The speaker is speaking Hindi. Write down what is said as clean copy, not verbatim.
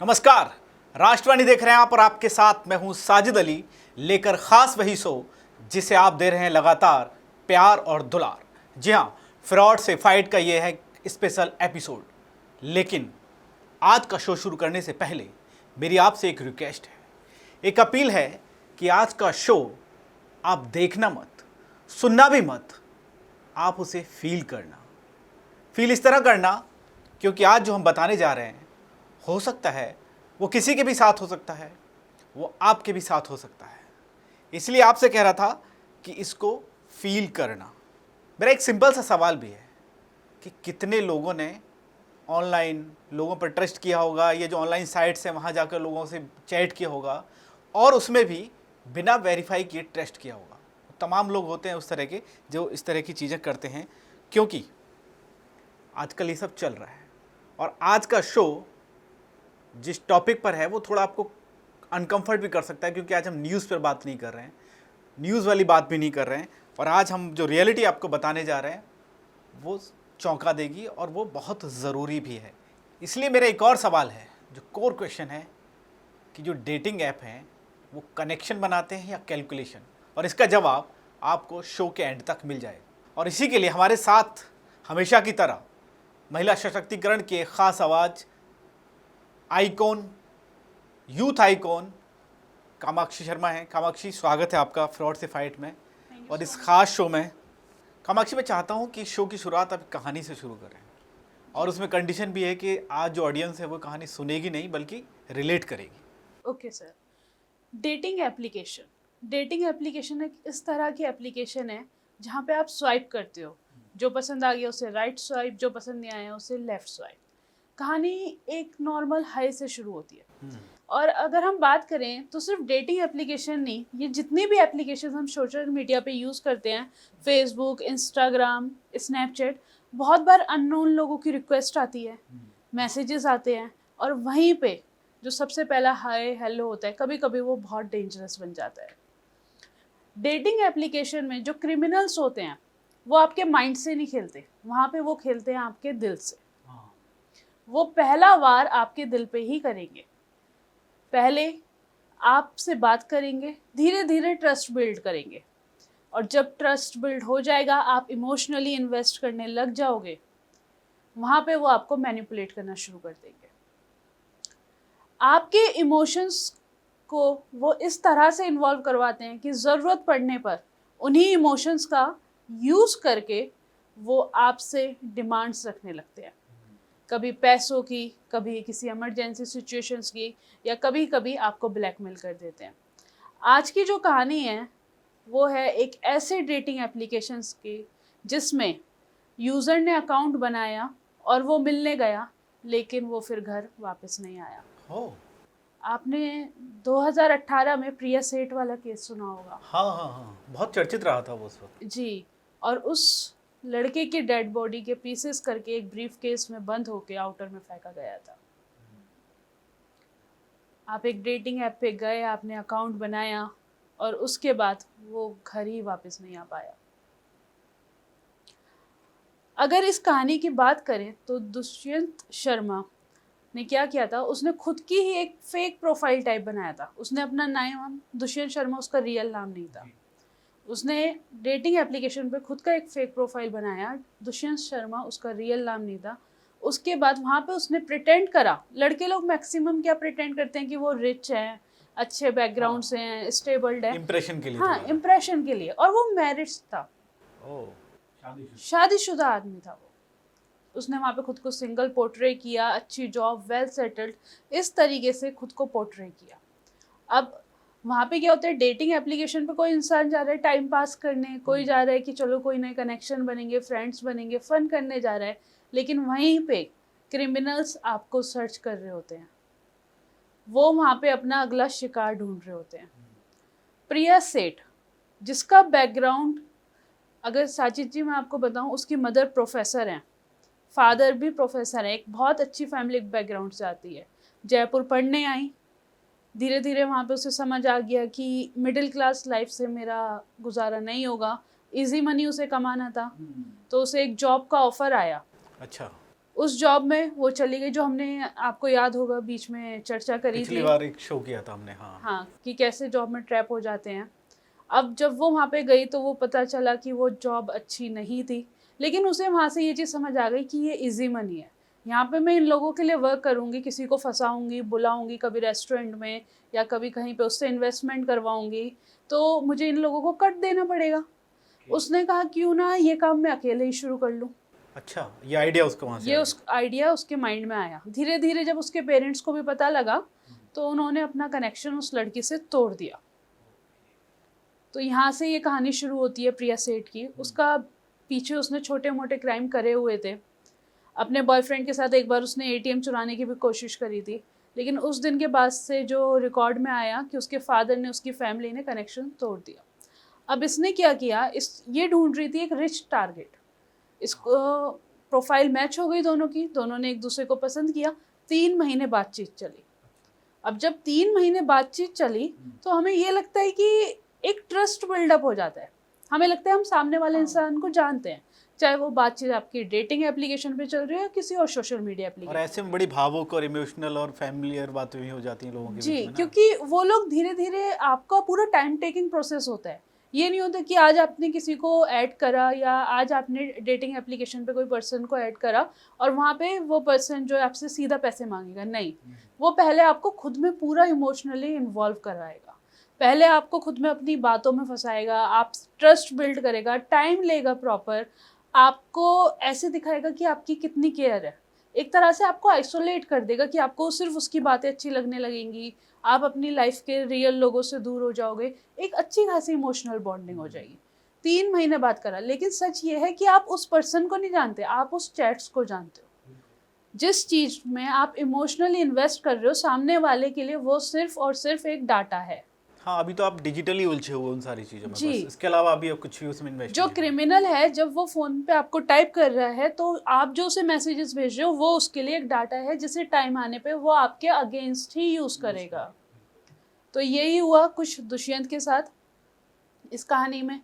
नमस्कार, राष्ट्रवाणी देख रहे हैं आप और आपके साथ मैं हूं साजिद अली, लेकर खास वही शो जिसे आप दे रहे हैं लगातार प्यार और दुलार। जी हां, फ्रॉड से फाइट का ये है स्पेशल एपिसोड। लेकिन आज का शो शुरू करने से पहले मेरी आपसे एक रिक्वेस्ट है, एक अपील है कि आज का शो आप देखना मत, सुनना भी मत, आप उसे फील करना। फील इस तरह करना क्योंकि आज जो हम बताने जा रहे हैं हो सकता है वो किसी के भी साथ हो सकता है, वो आपके भी साथ हो सकता है। इसलिए आपसे कह रहा था कि इसको फील करना। मेरा एक सिंपल सा सवाल भी है कि कितने लोगों ने ऑनलाइन लोगों पर ट्रस्ट किया होगा, ये जो ऑनलाइन साइट्स हैं वहाँ जाकर लोगों से चैट किया होगा और उसमें भी बिना वेरीफाई किए ट्रस्ट किया होगा। तमाम लोग होते हैं उस तरह के जो इस तरह की चीज़ें करते हैं, क्योंकि आजकल ये सब चल रहा है। और आज का शो जिस टॉपिक पर है वो थोड़ा आपको अनकंफर्ट भी कर सकता है, क्योंकि आज हम न्यूज़ पर बात नहीं कर रहे हैं, न्यूज़ वाली बात भी नहीं कर रहे हैं, और आज हम जो रियलिटी आपको बताने जा रहे हैं वो चौंका देगी और वो बहुत ज़रूरी भी है। इसलिए मेरा एक और सवाल है, जो कोर क्वेश्चन है कि जो डेटिंग ऐप हैं वो कनेक्शन बनाते हैं या कैलकुलेशन, और इसका जवाब आपको शो के एंड तक मिल जाएगा। और इसी के लिए हमारे साथ हमेशा की तरह महिला सशक्तिकरण की एक ख़ास आवाज़, icon, youth icon Kamakshi Sharma है। कामाक्षी, स्वागत है आपका फ्रॉड से फाइट में और इस खास शो में। कामाक्षी, मैं चाहता हूँ कि शो की शुरुआत अब कहानी से शुरू करें, और उसमें कंडीशन भी है कि आज जो ऑडियंस है वो कहानी सुनेगी नहीं बल्कि रिलेट करेगी। Okay sir. डेटिंग एप्लीकेशन एक इस तरह की एप्लीकेशन है जहाँ पे आप स्वाइप करते हो, जो पसंद आ गया उसे राइट स्वाइप, जो पसंद नहीं आया उसे लेफ्ट स्वाइप। कहानी एक नॉर्मल हाई से शुरू होती है। और अगर हम बात करें तो सिर्फ डेटिंग एप्लीकेशन नहीं, ये जितनी भी एप्लीकेशन हम सोशल मीडिया पे यूज़ करते हैं, फेसबुक, इंस्टाग्राम, स्नैपचैट, बहुत बार अननोन लोगों की रिक्वेस्ट आती है, मैसेजेस आते हैं, और वहीं पे जो सबसे पहला हाय हेलो होता है, कभी कभी वो बहुत डेंजरस बन जाता है। डेटिंग एप्लीकेशन में जो क्रिमिनल्स होते हैं वो आपके माइंड से नहीं खेलते, वहाँ पे वो खेलते हैं आपके दिल से। वो पहला वार आपके दिल पे ही करेंगे। पहले आपसे बात करेंगे, धीरे धीरे ट्रस्ट बिल्ड करेंगे, और जब ट्रस्ट बिल्ड हो जाएगा, आप इमोशनली इन्वेस्ट करने लग जाओगे, वहाँ पे वो आपको मैनिपुलेट करना शुरू कर देंगे। आपके इमोशंस को वो इस तरह से इन्वॉल्व करवाते हैं कि ज़रूरत पड़ने पर उन्हीं इमोशंस का यूज़ करके वो आपसे डिमांड्स रखने लगते हैं, कभी पैसों की, कभी किसी इमरजेंसी सिचुएशंस की, या कभी कभी आपको ब्लैकमेल कर देते हैं। आज की जो कहानी है वो है एक ऐसे डेटिंग एप्लीकेशंस की जिसमें यूज़र ने अकाउंट बनाया और वो मिलने गया, लेकिन वो फिर घर वापस नहीं आया। आपने 2018 में प्रिया सेठ वाला केस सुना होगा। हाँ, बहुत चर्चित रहा था वो उस वक्त जी। और उस लड़के की डेड बॉडी के पीसेस करके एक ब्रीफ केस में बंद होके आउटर में फेंका गया था। आप एक डेटिंग ऐप पे गए, आपने अकाउंट बनाया, और उसके बाद वो घर ही वापस नहीं आ पाया। अगर इस कहानी की बात करें तो दुष्यंत शर्मा ने क्या किया था, उसने खुद की ही एक फेक प्रोफाइल टाइप बनाया था। उसने अपना नाम दुष्यंत शर्मा, उसका रियल नाम नहीं था, उसने डेटिंग एप्लीकेशन पे खुद का एक फेक प्रोफाइल बनाया, दुष्यंत शर्मा उसका रियल नाम नहीं था। उसके बाद वहाँ पे उसने प्रिटेंड करा, लड़के लोग मैक्सिमम क्या प्रिटेंड करते हैं कि वो रिच हैं, अच्छे बैकग्राउंड से हैं, स्टेबल्ड है, इम्प्रेशन के लिए। हाँ, इम्प्रेशन के लिए। और वो मैरिड था, शादीशुदा आदमी था वो। उसने वहाँ पे खुद को सिंगल पोर्ट्रे किया, अच्छी जॉब, वेल सेटल्ड, इस तरीके से खुद को पोर्ट्रे किया। अब वहाँ पे क्या होता है, डेटिंग एप्लीकेशन पे कोई इंसान जा रहा है टाइम पास करने, कोई जा रहा है कि चलो कोई नए कनेक्शन बनेंगे, फ्रेंड्स बनेंगे, फन करने जा रहा है, लेकिन वहीं पे क्रिमिनल्स आपको सर्च कर रहे होते हैं। वो वहाँ पे अपना अगला शिकार ढूंढ रहे होते हैं। प्रिया सेठ, जिसका बैकग्राउंड, अगर साजिद जी मैं आपको बताऊं, उसकी मदर प्रोफेसर हैं, फादर भी प्रोफेसर है, एक बहुत अच्छी फैमिली बैकग्राउंड से आती है, जयपुर पढ़ने आई। धीरे धीरे वहाँ पे उसे समझ आ गया कि मिडिल क्लास लाइफ से मेरा गुजारा नहीं होगा, इजी मनी उसे कमाना था, तो उसे एक जॉब का ऑफर आया। अच्छा। उस जॉब में वो चली गई, जो हमने आपको याद होगा बीच में चर्चा करी पिछली थी। बार एक शो किया था हमने, हाँ। हाँ, कि कैसे जॉब में ट्रैप हो जाते हैं। अब जब वो वहाँ पे गई तो वो पता चला कि वो जॉब अच्छी नहीं थी, लेकिन उसे वहाँ से ये चीज़ समझ आ गई कि ये ईज़ी मनी है। यहाँ पे मैं इन लोगों के लिए वर्क करूँगी, किसी को फँसाऊँगी, बुलाऊँगी कभी रेस्टोरेंट में या कभी कहीं पे उससे इन्वेस्टमेंट करवाऊँगी, तो मुझे इन लोगों को कट देना पड़ेगा। उसने कहा क्यों ना ये काम मैं अकेले ही शुरू कर लूँ। अच्छा, ये आइडिया उसको वहाँ से ये आया। उस आइडिया उसके माइंड में आया। धीरे धीरे जब उसके पेरेंट्स को भी पता लगा तो उन्होंने अपना कनेक्शन उस लड़की से तोड़ दिया। तो यहाँ से ये कहानी शुरू होती है प्रिया सेठ की। उसका पीछे उसने छोटे मोटे क्राइम करे हुए थे। अपने बॉयफ्रेंड के साथ एक बार उसने एटीएम चुराने की भी कोशिश करी थी, लेकिन उस दिन के बाद से जो रिकॉर्ड में आया कि उसके फादर ने, उसकी फैमिली ने कनेक्शन तोड़ दिया। अब इसने क्या किया, ये ढूंढ रही थी एक रिच टारगेट। इसको प्रोफाइल मैच हो गई दोनों की, दोनों ने एक दूसरे को पसंद किया। 3 महीने बातचीत चली। अब जब 3 महीने बातचीत चली तो हमें ये लगता है कि एक ट्रस्ट बिल्डअप हो जाता है। हमें लगता है हम सामने वाले इंसान को जानते हैं, चाहे वो बातचीत आपकी डेटिंग एप्लीकेशन पे चल रही है या किसी और सोशल मीडिया और एप्लीकेशन। ऐसे में बड़ी भावुक और इमोशनल और फैमिलियर बातें भी हो जाती हैं लोगों के जी, बीच में ना। क्योंकि वो लोग धीरे धीरे, आपका पूरा टाइम टेकिंग प्रोसेस होता है। ये नहीं होता कि आज आपने किसी को ऐड करा या आज आपने डेटिंग एप्लीकेशन पे कोई पर्सन को ऐड करा और वहाँ पे वो पर्सन जो है आपसे सीधा पैसे मांगेगा। नहीं, वो पहले आपको खुद में पूरा इमोशनली इन्वॉल्व करवाएगा। पहले आपको खुद में अपनी बातों में फंसाएगा, आप ट्रस्ट बिल्ड करेगा, टाइम लेगा प्रॉपर, आपको ऐसे दिखाएगा कि आपकी कितनी केयर है। एक तरह से आपको आइसोलेट कर देगा कि आपको सिर्फ उसकी बातें अच्छी लगने लगेंगी, आप अपनी लाइफ के रियल लोगों से दूर हो जाओगे, एक अच्छी खासी इमोशनल बॉन्डिंग हो जाएगी। 3 महीने बात करा, लेकिन सच ये है कि आप उस पर्सन को नहीं जानते, आप उस चैट्स को जानते हो। जिस चीज में आप इमोशनली इन्वेस्ट कर रहे हो, सामने वाले के लिए वो सिर्फ और सिर्फ एक डाटा है। हाँ, अभी तो आप डिजिटली उलझे हुए उन सारी चीज़ों में, जी। बस इसके अलावा अभी अब कुछ भी उसमें इन्वेस्ट जो नहीं है। क्रिमिनल है, जब वो फोन पे आपको टाइप कर रहा है तो आप जो उसे मैसेजेस भेज रहे हो वो उसके लिए एक डाटा है, जिसे टाइम आने पे वो आपके अगेंस्ट ही यूज करेगा। तो यही हुआ कुछ दुष्यंत के साथ इस कहानी में।